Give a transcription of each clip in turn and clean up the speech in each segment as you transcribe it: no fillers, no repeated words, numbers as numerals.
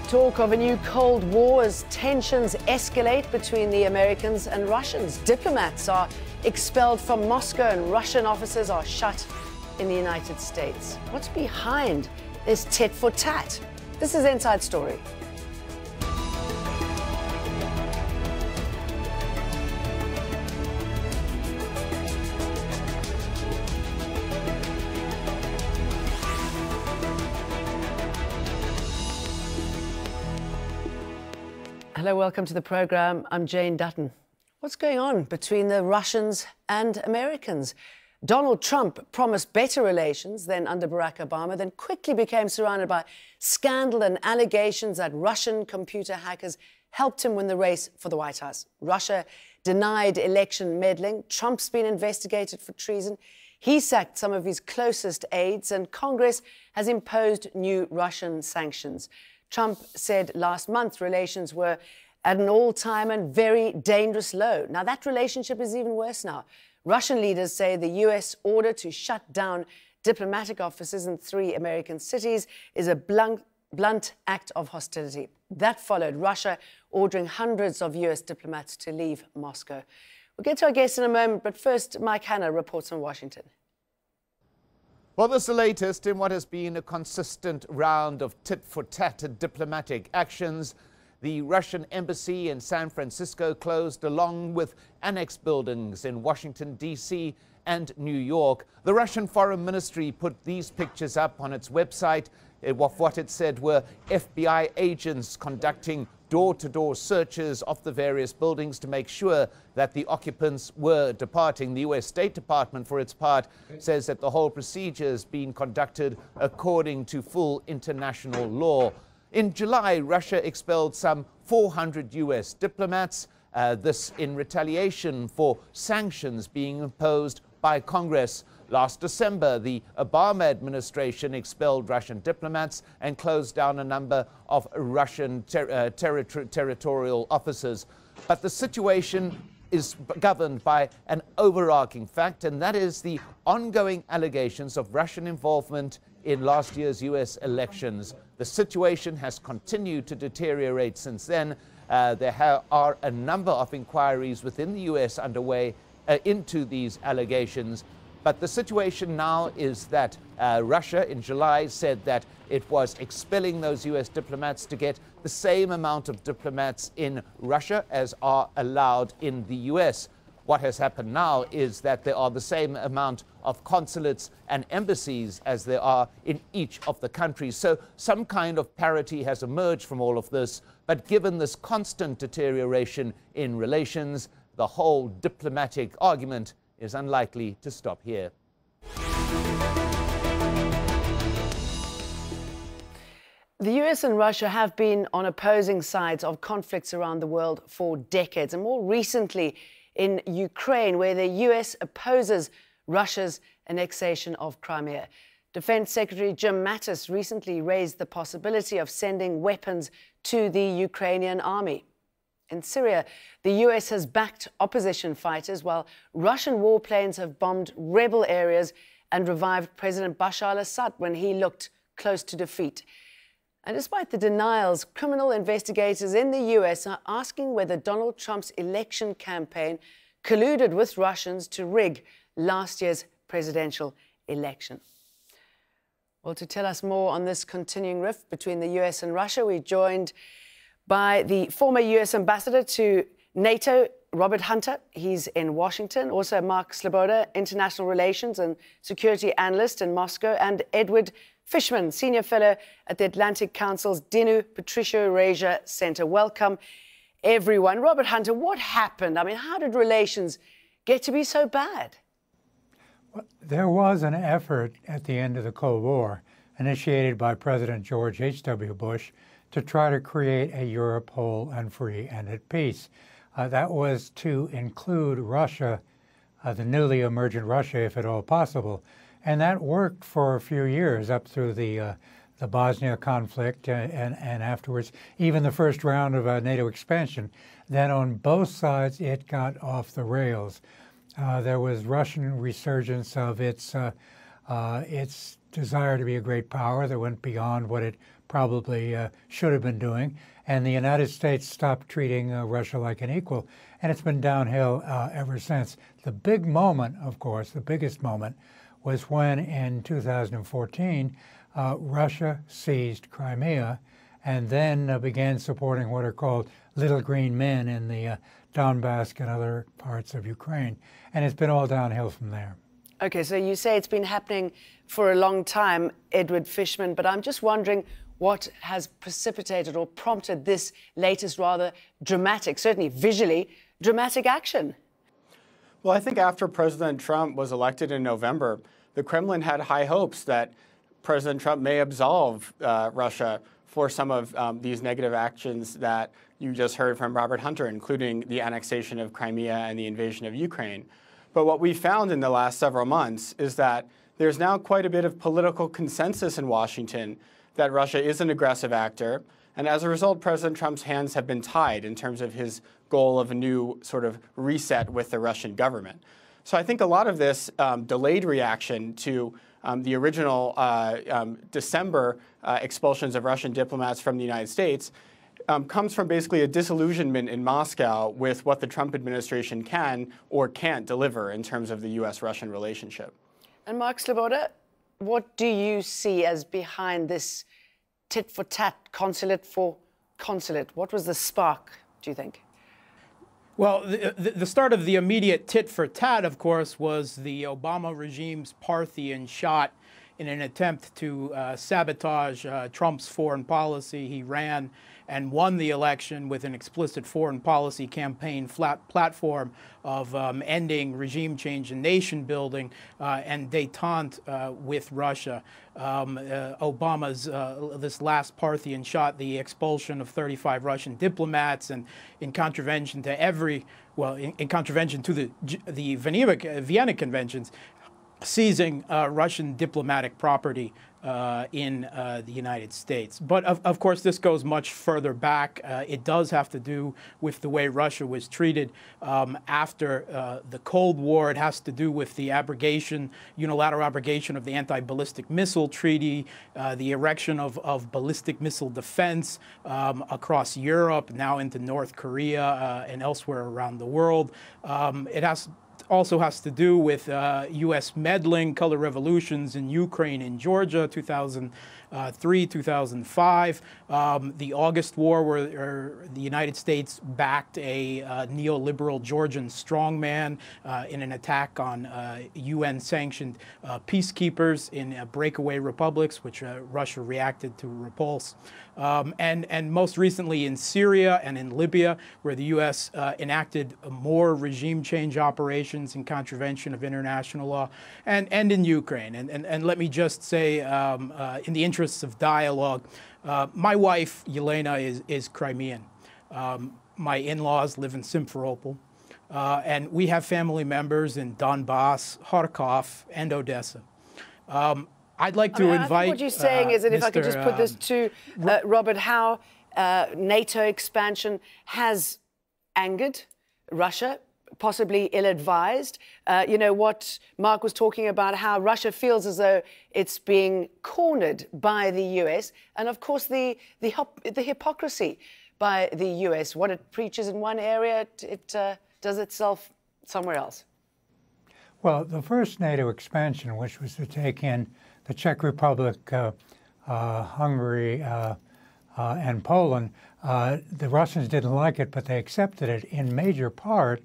Talk of a new Cold War as tensions escalate between the Americans and Russians. Diplomats are expelled from Moscow and Russian offices are shut in the United States. What's behind this tit-for-tat? This is Inside Story. Hello, welcome to the program. I'm Jane Dutton. What's going on between the Russians and Americans? Donald Trump promised better relations than under Barack Obama, then quickly became surrounded by scandal and allegations that Russian computer hackers helped him win the race for the White House. Russia denied election meddling. Trump's been investigated for treason. He sacked some of his closest aides, and Congress has imposed new Russian sanctions. Trump said last month relations were at an all-time and very dangerous low. Now, that relationship is even worse now. Russian leaders say the U.S. order to shut down diplomatic offices in 3 American cities is a blunt act of hostility. That followed Russia ordering hundreds of U.S. diplomats to leave Moscow. We'll get to our guests in a moment, but first, Mike Hanna reports from Washington. Well, this is the latest in what has been a consistent round of tit-for-tat diplomatic actions. The Russian embassy in San Francisco closed, along with annex buildings in Washington, D.C. and New York. The Russian Foreign Ministry put these pictures up on its website of what it said were FBI agents conducting door-to-door searches of the various buildings to make sure that the occupants were departing. The U.S. State Department, for its part, says that the whole procedure is being conducted according to full international law. In July, Russia expelled some 400 U.S. diplomats, this in retaliation for sanctions being imposed by Congress. Last December, the Obama administration expelled Russian diplomats and closed down a number of Russian territorial offices. But the situation is governed by an overarching fact, and that is the ongoing allegations of Russian involvement in last year's U.S. elections. The situation has continued to deteriorate since then. There are a number of inquiries within the U.S. underway into these allegations. But the situation now is that Russia in July said that it was expelling those U.S. diplomats to get the same amount of diplomats in Russia as are allowed in the U.S. What has happened now is that there are the same amount of consulates and embassies as there are in each of the countries. So some kind of parity has emerged from all of this. But given this constant deterioration in relations, the whole diplomatic argument is unlikely to stop here. The US and Russia have been on opposing sides of conflicts around the world for decades, and more recently in Ukraine, where the US opposes Russia's annexation of Crimea. Defense Secretary Jim Mattis recently raised the possibility of sending weapons to the Ukrainian army. In Syria, the US has backed opposition fighters, while Russian warplanes have bombed rebel areas and revived President Bashar al-Assad when he looked close to defeat. And despite the denials, criminal investigators in the US are asking whether Donald Trump's election campaign colluded with Russians to rig last year's presidential election. Well, to tell us more on this continuing rift between the US and Russia, we're joined by the former US ambassador to NATO, Robert Hunter. He's in Washington. Also, Mark Sleboda, international relations and security analyst in Moscow, and Edward Fishman, senior fellow at the Atlantic Council's Dinu Patricio Eurasia Center. Welcome, everyone. Robert Hunter, what happened? I mean, how did relations get to be so bad? Well, there was an effort at the end of the Cold War, initiated by President George H.W. Bush, to try to create a Europe whole and free and at peace. That was to include Russia, the newly emergent Russia, if at all possible. And that worked for a few years, up through the Bosnia conflict and afterwards, even the first round of NATO expansion. Then on both sides, it got off the rails. There was Russian resurgence of its desire to be a great power that went beyond what it probably should have been doing. And the United States stopped treating Russia like an equal. And it's been downhill ever since. The big moment, of course, the biggest moment, was when in 2014, Russia seized Crimea and then began supporting what are called little green men in the Donbass and other parts of Ukraine. And it's been all downhill from there. Okay, so you say it's been happening for a long time, Edward Fishman, but I'm just wondering what has precipitated or prompted this latest rather dramatic, certainly visually, dramatic action? Well, I think after President Trump was elected in November, the Kremlin had high hopes that President Trump may absolve Russia for some of these negative actions that you just heard from Robert Hunter, including the annexation of Crimea and the invasion of Ukraine. But what we found in the last several months is that there's now quite a bit of political consensus in Washington that Russia is an aggressive actor. And as a result, President Trump's hands have been tied in terms of his goal of a new sort of reset with the Russian government. So I think a lot of this delayed reaction to the original December expulsions of Russian diplomats from the United States comes from basically a disillusionment in Moscow with what the Trump administration can or can't deliver in terms of the U.S.-Russian relationship. And Mark Sleboda, what do you see as behind this tit-for-tat, consulate for consulate? What was the spark, do you think? Well, the start of the immediate tit-for-tat, of course, was the Obama regime's Parthian shot in an attempt to sabotage Trump's foreign policy. He ran and won the election with an explicit foreign policy campaign platform of ending regime change and nation building and détente with Russia. Obama's this last Parthian shot, the expulsion of 35 Russian diplomats, and in contravention to in contravention to the Vienna Conventions, seizing Russian diplomatic property in the United States. But of course, this goes much further back. It does have to do with the way Russia was treated after the Cold War. It has to do with the unilateral abrogation of the anti-ballistic missile treaty, the erection of ballistic missile defense across Europe, now into North Korea and elsewhere around the world. It also has to do with U.S. meddling, color revolutions in Ukraine and Georgia, 2003, 2005, the August War, where the United States backed a neoliberal Georgian strongman in an attack on UN-sanctioned peacekeepers in breakaway republics, which Russia reacted to repulse. And most recently in Syria and in Libya, where the U.S. enacted more regime change operations in contravention of international law, and in Ukraine. And let me just say, in the interests of dialogue, my wife, Yelena, is Crimean. My in-laws live in Simferopol. And we have family members in Donbass, Kharkov, and Odessa. I'd like to invite. I think what you're saying is that if I could just put this to Robert, how NATO expansion has angered Russia, possibly ill-advised. You know, what Mark was talking about, how Russia feels as though it's being cornered by the US, and of course the hypocrisy by the US. What it preaches in one area, it does itself somewhere else. Well, the first NATO expansion, which was to take in the Czech Republic, Hungary, and Poland, the Russians didn't like it, but they accepted it in major part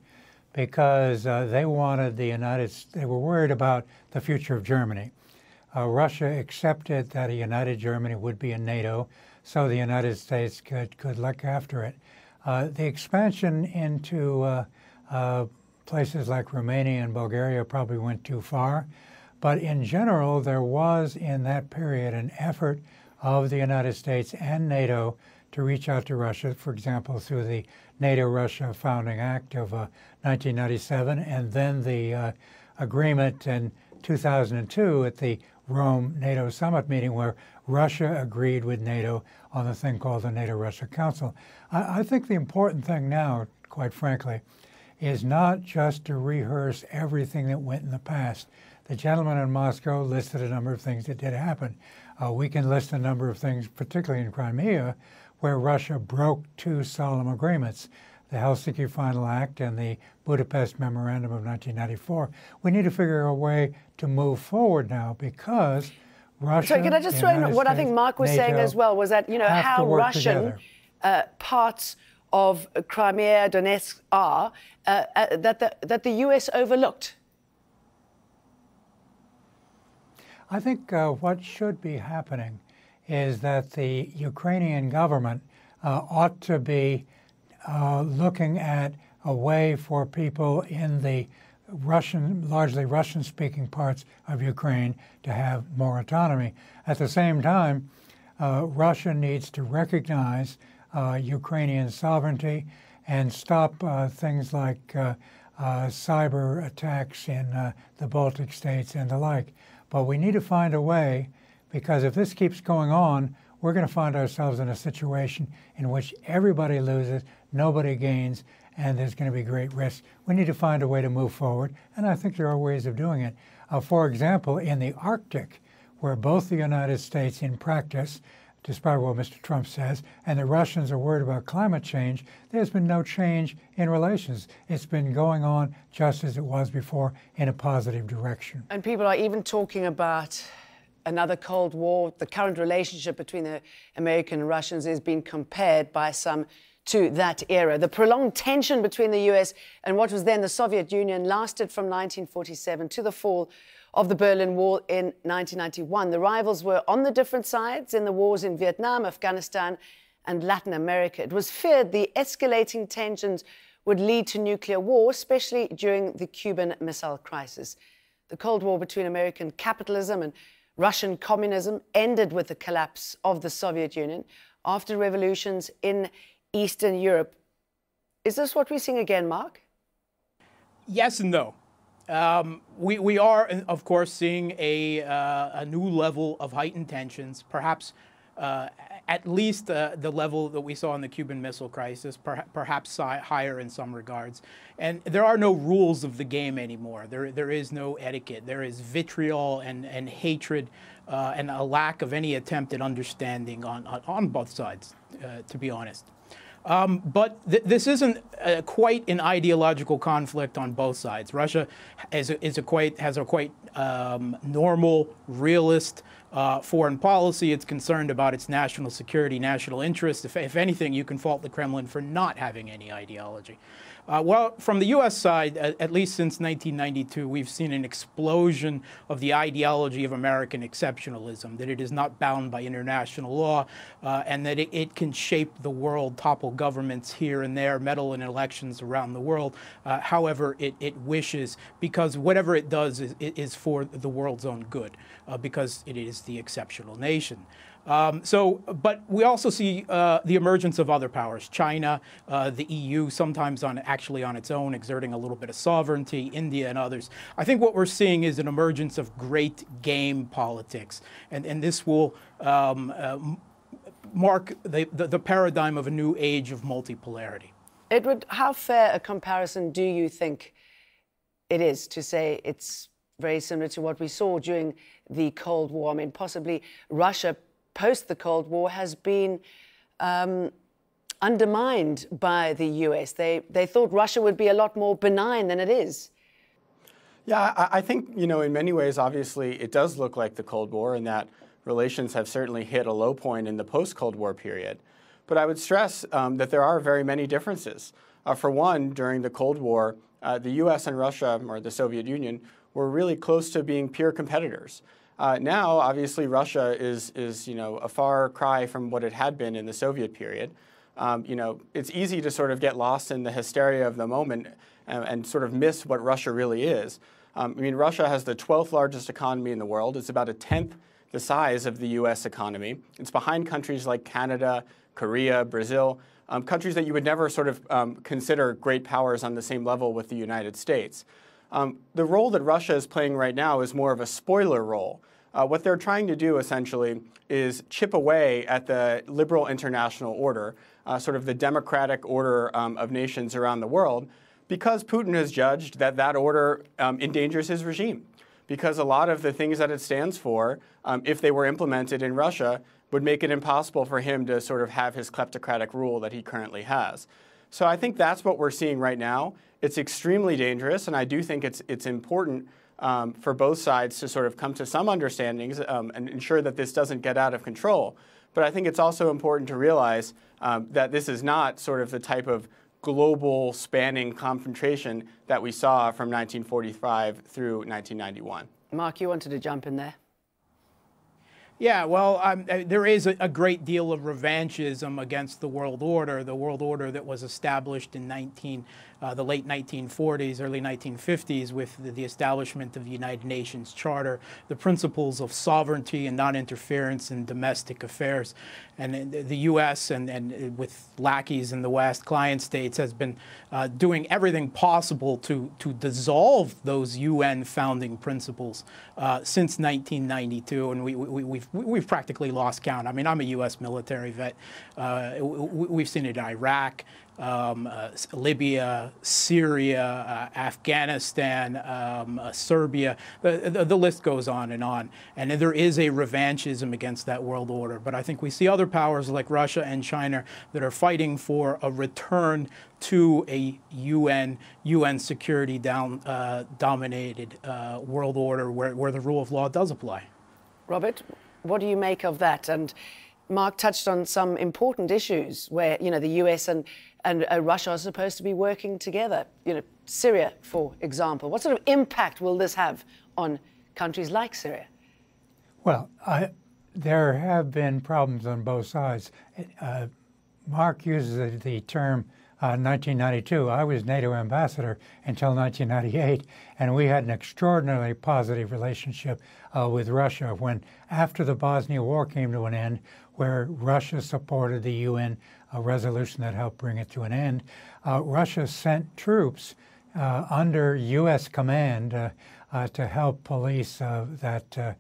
because they wanted they were worried about the future of Germany. Russia accepted that a united Germany would be in NATO, so the United States could look after it. The expansion into places like Romania and Bulgaria probably went too far. But in general, there was in that period an effort of the United States and NATO to reach out to Russia, for example, through the NATO-Russia Founding Act of 1997, and then the agreement in 2002 at the Rome NATO summit meeting where Russia agreed with NATO on the thing called the NATO-Russia Council. I think the important thing now, quite frankly, is not just to rehearse everything that went in the past. The gentleman in Moscow listed a number of things that did happen. We can list a number of things, particularly in Crimea, where Russia broke two solemn agreements, the Helsinki Final Act and the Budapest Memorandum of 1994. We need to figure a way to move forward now because Russia, so can I just throw in what I think Mark was saying as well, was that, you know, how Russian parts of Crimea, Donetsk are, that the US overlooked? I think what should be happening is that the Ukrainian government ought to be looking at a way for people in the largely Russian-speaking parts of Ukraine to have more autonomy. At the same time, Russia needs to recognize Ukrainian sovereignty and stop things like cyber attacks in the Baltic states and the like. But we need to find a way, because if this keeps going on, we're going to find ourselves in a situation in which everybody loses, nobody gains, and there's going to be great risk. We need to find a way to move forward, and I think there are ways of doing it. For example, in the Arctic, where both the United States in practice, despite what Mr. Trump says, and the Russians are worried about climate change, there's been no change in relations. It's been going on just as it was before in a positive direction. And people are even talking about another Cold War. The current relationship between the American and Russians is being compared by some to that era. The prolonged tension between the US and what was then the Soviet Union lasted from 1947 to the fall of the Berlin Wall in 1991. The rivals were on the different sides in the wars in Vietnam, Afghanistan, and Latin America. It was feared the escalating tensions would lead to nuclear war, especially during the Cuban Missile Crisis. The Cold War between American capitalism and Russian communism ended with the collapse of the Soviet Union after revolutions in Eastern Europe. Is this what we're seeing again, Mark? Yes and no. We are, of course, seeing a new level of heightened tensions, perhaps at least the level that we saw in the Cuban Missile Crisis, perhaps higher in some regards. And there are no rules of the game anymore. There is no etiquette. There is vitriol and hatred and a lack of any attempt at understanding on both sides, to be honest. But this isn't quite an ideological conflict on both sides. Russia has a quite normal, realist foreign policy. It's concerned about its national security, national interests. If anything, you can fault the Kremlin for not having any ideology. Well, from the U.S. side, at least since 1992, we've seen an explosion of the ideology of American exceptionalism, that it is not bound by international law, and that it can shape the world, topple governments here and there, meddle in elections around the world, however it wishes, because whatever it does is for the world's own good, because it is the exceptional nation. But we also see the emergence of other powers, China, the EU, sometimes actually on its own, exerting a little bit of sovereignty, India and others. I think what we're seeing is an emergence of great game politics, and this will mark the paradigm of a new age of multipolarity. Edward, how fair a comparison do you think it is to say it's very similar to what we saw during the Cold War? I mean, possibly Russia post the Cold War has been undermined by the US. They thought Russia would be a lot more benign than it is. Yeah, I think, you know, in many ways, obviously, it does look like the Cold War, and that relations have certainly hit a low point in the post-Cold War period. But I would stress that there are very many differences. For one, during the Cold War, the US and Russia, or the Soviet Union, were really close to being peer competitors. Now, obviously, Russia is you know, a far cry from what it had been in the Soviet period. You know, it's easy to sort of get lost in the hysteria of the moment and sort of miss what Russia really is. I mean, Russia has the 12th largest economy in the world. It's about a 10th the size of the US economy. It's behind countries like Canada, Korea, Brazil, countries that you would never sort of consider great powers on the same level with the United States. The role that Russia is playing right now is more of a spoiler role. What they're trying to do, essentially, is chip away at the liberal international order, sort of the democratic order of nations around the world, because Putin has judged that that order endangers his regime. because a lot of the things that it stands for, if they were implemented in Russia, would make it impossible for him to sort of have his kleptocratic rule that he currently has. So I think that's what we're seeing right now. It's extremely dangerous, and I do think it's important for both sides to sort of come to some understandings and ensure that this doesn't get out of control. But I think it's also important to realize that this is not sort of the type of global spanning confrontation that we saw from 1945 through 1991. Mark, you wanted to jump in there? Yeah, well, there is a great deal of revanchism against the world order that was established in the late 1940s, early 1950s with the establishment of the United Nations Charter, the principles of sovereignty and non-interference in domestic affairs. And the U.S. and with lackeys in the West, client states, has been doing everything possible to dissolve those UN founding principles since 1992, and we've practically lost count. I mean, I'm a U.S. military vet. We've seen it in Iraq, Libya, Syria, Afghanistan, Serbia. The list goes on. And there is a revanchism against that world order. But I think we see other powers like Russia and China that are fighting for a return to a UN security dominated world order where the rule of law does apply. Robert, what do you make of that? And Mark touched on some important issues where, the US and Russia are supposed to be working together. Syria, for example. What sort of impact will this have on countries like Syria? Well, there have been problems on both sides. Mark uses the term 1992. I was NATO ambassador until 1998, and we had an extraordinarily positive relationship with Russia when, after the Bosnia War came to an end, where Russia supported the UN resolution that helped bring it to an end, Russia sent troops under U.S. command to help police the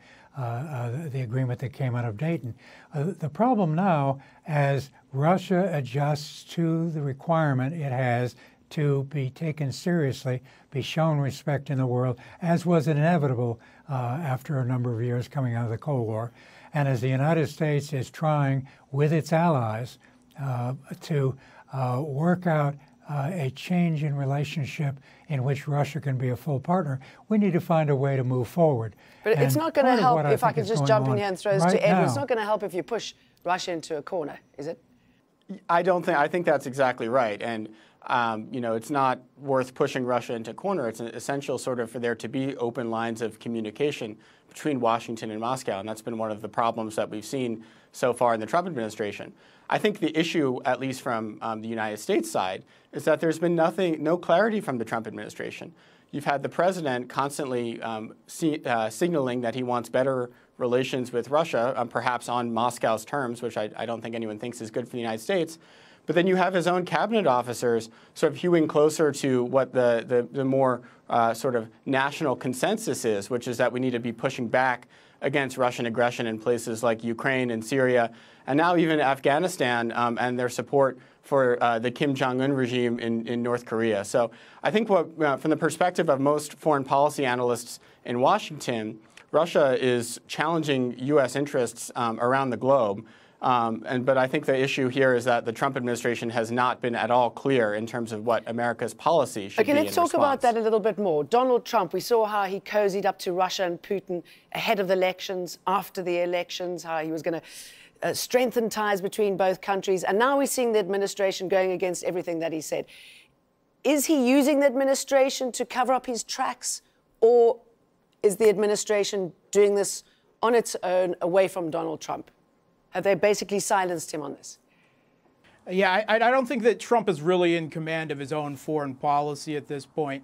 agreement that came out of Dayton. The problem now, as Russia adjusts to the requirement it has to be taken seriously, be shown respect in the world, as was inevitable after a number of years coming out of the Cold War, and as the United States is trying with its allies to work out a change in relationship in which Russia can be a full partner, we need to find a way to move forward. But it's not going to help, if I could just jump in here and throw this to Edward, it's not going to help if you push Russia into a corner, is it? I think that's exactly right. And, it's not worth pushing Russia into a corner. It's essential sort of for there to be open lines of communication between Washington and Moscow. And that's been one of the problems that we've seen so far in the Trump administration. I think the issue, at least from the United States side, is that there's been no clarity from the Trump administration. You've had the president constantly signaling that he wants better relations with Russia, perhaps on Moscow's terms, which I don't think anyone thinks is good for the United States. But then you have his own cabinet officers sort of hewing closer to what the more sort of national consensus is, which is that we need to be pushing back against Russian aggression in places like Ukraine and Syria, and now even Afghanistan and their support for the Kim Jong-un regime in North Korea. So I think from the perspective of most foreign policy analysts in Washington, Russia is challenging U.S. interests around the globe. But I think the issue here is that the Trump administration has not been at all clear in terms of what America's policy should be in response. Okay, let's talk about that a little bit more. Donald Trump, we saw how he cozied up to Russia and Putin ahead of the elections, after the elections, how he was going to strengthen ties between both countries. And now we're seeing the administration going against everything that he said. Is he using the administration to cover up his tracks, or is the administration doing this on its own, away from Donald Trump? Have they basically silenced him on this? Yeah, I don't think that Trump is really in command of his own foreign policy at this point.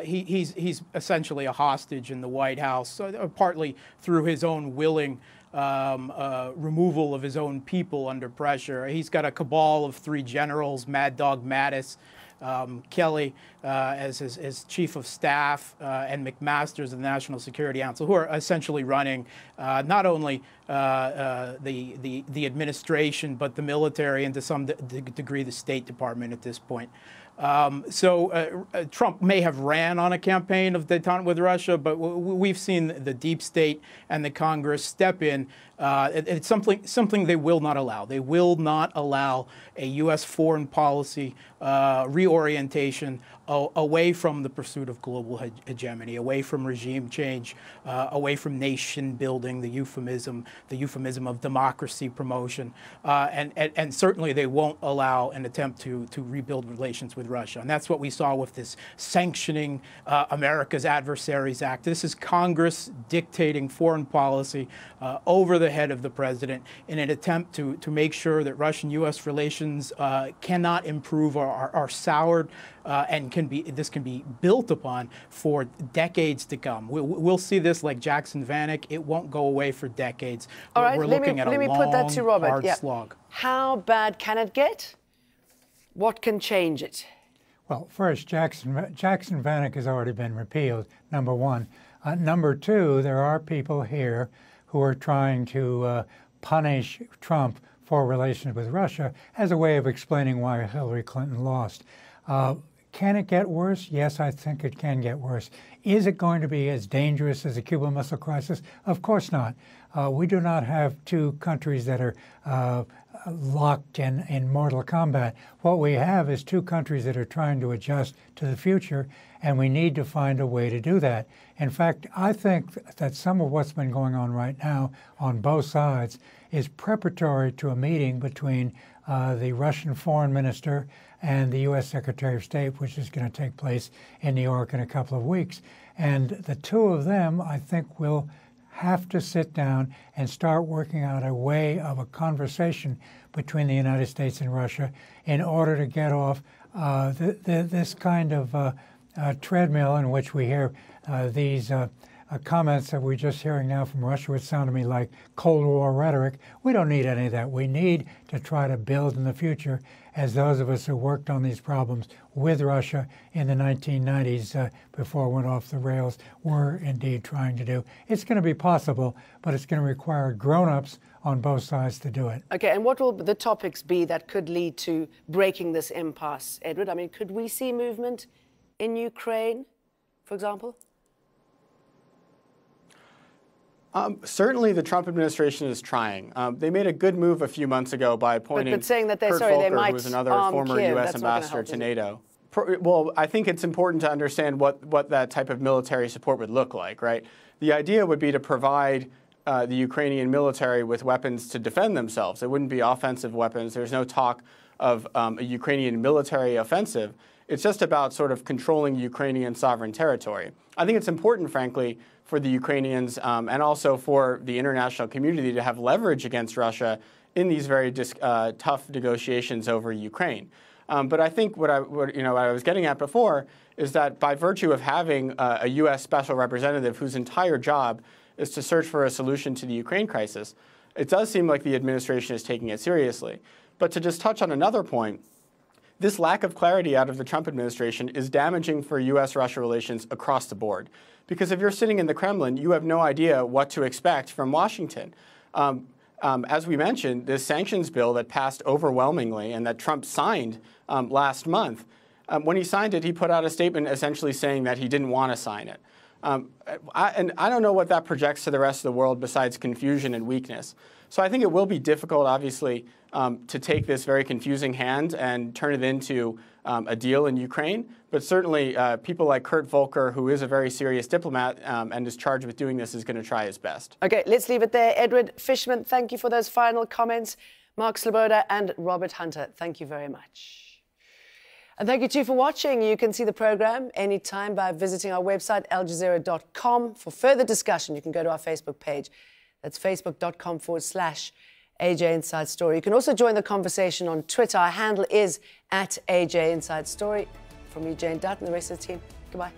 He's essentially a hostage in the White House, partly through his own willing removal of his own people under pressure. He's got a cabal of 3 generals, Mad Dog Mattis, Kelly as chief of staff, and McMaster as the National Security Council, who are essentially running not only the administration, but the military and to some degree the State Department at this point. Trump may have ran on a campaign of détente with Russia, but we've seen the deep state and the Congress step in. It's something they will not allow. They will not allow a U.S. foreign policy reorientation away from the pursuit of global hegemony, away from regime change, away from nation building, the euphemism of democracy promotion, and certainly they won't allow an attempt to rebuild relations with Russia. And that's what we saw with this sanctioning America's Adversaries Act. This is Congress dictating foreign policy over the head of the president in an attempt to make sure that Russian-U.S. relations cannot improve or are soured, and this can be built upon for decades to come. We'll see this like Jackson Vanik. It won't go away for decades. All right, we're looking at a long, hard slog. How bad can it get? What can change it? Well, first, Jackson Vanik has already been repealed, number one. Number two, there are people here who are trying to punish Trump for relations with Russia as a way of explaining why Hillary Clinton lost. Can it get worse? Yes, I think it can get worse. Is it going to be as dangerous as the Cuban Missile Crisis? Of course not. We do not have two countries that are locked in mortal combat. What we have is two countries that are trying to adjust to the future, and we need to find a way to do that. In fact, I think that some of what's been going on right now on both sides is preparatory to a meeting between the Russian foreign minister and the U.S. Secretary of State, which is going to take place in New York in a couple of weeks. And the two of them, I think, will have to sit down and start working out a way of a conversation between the United States and Russia in order to get off this kind of treadmill in which we hear these comments that we're just hearing now from Russia, which sound to me like Cold War rhetoric. We don't need any of that. We need to try to build in the future, as those of us who worked on these problems with Russia in the 1990s before it went off the rails were indeed trying to do. It's going to be possible, but it's going to require grown-ups on both sides to do it. Okay, and what will the topics be that could lead to breaking this impasse, Edward? I mean, could we see movement in Ukraine, for example? Certainly, the Trump administration is trying. They made a good move a few months ago by appointing Kurt Volker, who was another former U.S. ambassador to NATO. Well, I think it's important to understand what that type of military support would look like, right? The idea would be to provide the Ukrainian military with weapons to defend themselves. It wouldn't be offensive weapons. There's no talk of a Ukrainian military offensive. It's just about sort of controlling Ukrainian sovereign territory. I think it's important, frankly, for the Ukrainians and also for the international community to have leverage against Russia in these very tough negotiations over Ukraine. But I think what I was getting at before is that by virtue of having a U.S. special representative whose entire job is to search for a solution to the Ukraine crisis, it does seem like the administration is taking it seriously. But to just touch on another point, this lack of clarity out of the Trump administration is damaging for U.S.-Russia relations across the board. Because if you're sitting in the Kremlin, you have no idea what to expect from Washington. As we mentioned, this sanctions bill that passed overwhelmingly and that Trump signed last month, when he signed it, he put out a statement essentially saying that he didn't want to sign it. And I don't know what that projects to the rest of the world besides confusion and weakness. So I think it will be difficult, obviously, to take this very confusing hand and turn it into a deal in Ukraine. But certainly people like Kurt Volker, who is a very serious diplomat and is charged with doing this, is going to try his best. Okay, let's leave it there. Edward Fishman, thank you for those final comments. Mark Sleboda and Robert Hunter, thank you very much. And thank you too for watching. You can see the program anytime by visiting our website, aljazeera.com. For further discussion, you can go to our Facebook page. That's facebook.com/AJ Inside Story. You can also join the conversation on Twitter. Our handle is @AJ Inside Story. From me, Jane Dutton, and the rest of the team, goodbye.